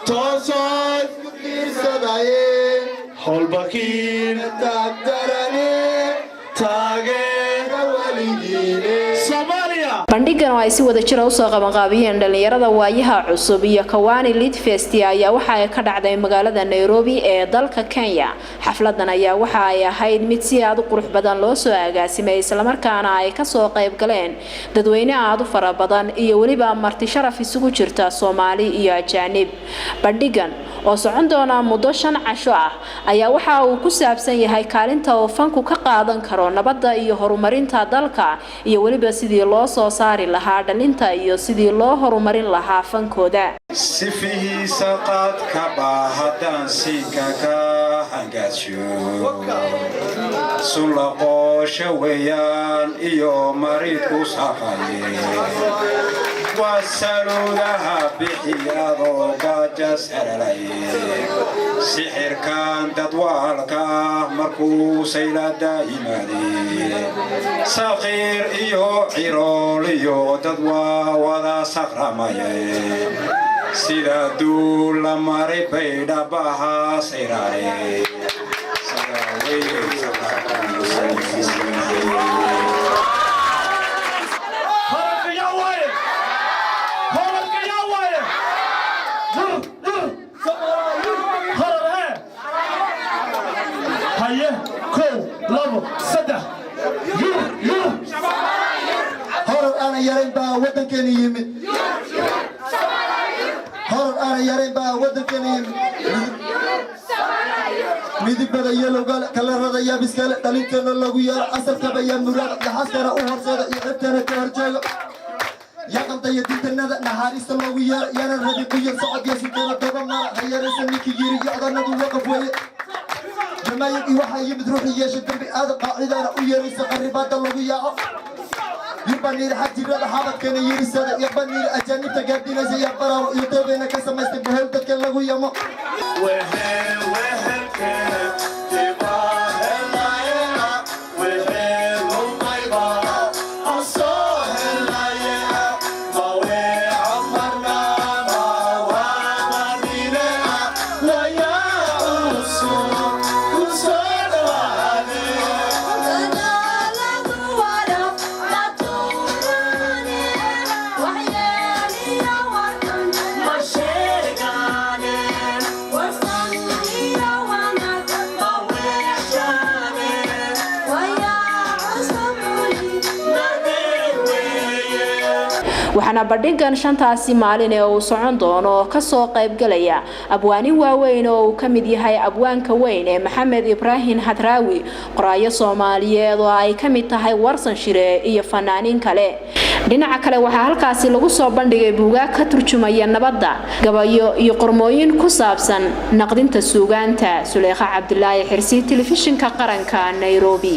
توصل كثير صدايق حول بكين تقدرني تاجر والديني bandhigan oo ay si wada jir ah u soo qabanqaabiyeen dhalinyarada waayaha cusub iyo Kawani Lead Fest ayaa waxa ay ka dhacday magaalada Nairobi ee dalka Kenya xafladan ayaa waxa ay ahayd mid si aad u qurux badan loo soo agaasimay isla markaana ay ka soo qayb galeen dadweyne aad u fara badan iyo waliba marti sharaf isugu jirta Soomaali iyo ajaanib bandhigan oo socon doona muddo 5 casho ah ayaa waxa uu ku saabsan yahay kaalinta uu fanku ka qaadan karo nabadda iyo horumarinta dalka iyo waliba sidii loo soo saari lahaa dhalinta iyo sidii loo horumarin lahaa fankooda sifihi saqad ka bahadan sikaka hangasho sulaqo shawayan iyo maridku safaye wasaludaha bixiyado gajas haralaye sixirkan dadwalka markuu saylada imaade saqiir iyo cirol iyo dadwa wada saqramaye sida duula maray bayda baha sirare أنا يرين با ودكني يمين هور أنا يرين با ودكني يمين ميدي بدا يلو قال كلا رضا يا بسكال دليلتنا لغو يا أسر كبيا مراد لحسكرا وهرسada iyo xibtana ka horjeego يا قمتا يديتنا نهاريس لغو يا ردي كيا صعد يا سيدنا دبا ما هيرسن نيكي يري يقدرنا وقف ويه جمايل waxay yimid ruuxiyeesh dambi aad qaacidana u yeeraysa qaribada lagu yaaco يبني حجرة حابة كان يرسل يبني أجانب تجدين زي براو يتبين كسم استبهل تكلموا يوم وهل كان تباه الليلة وهل مطيبة أصاه الليلة ضوي عمرنا ما ومدينة ويا أصول وصل وعلي waxaana bandhigan shantaasi maalin ee uu socon doono ka soo qayb galaya abwaani waaweyn oo uu kamid yahay abwaanka weyn ee Maxamed Ibrahim Hadraawi qoraayo Soomaaliyeed oo ay kamid tahay Warsan Shire iyo fanaaniin kale dhinaca kale waxa halkaasi lagu soo bandhigay buugaag ka turjumaya nabadda gabayo iyo qormooyin ku saabsan naqdinta suugaanta Suleekha Cabdullaahi Xirsi telefishinka qaranka Nairobi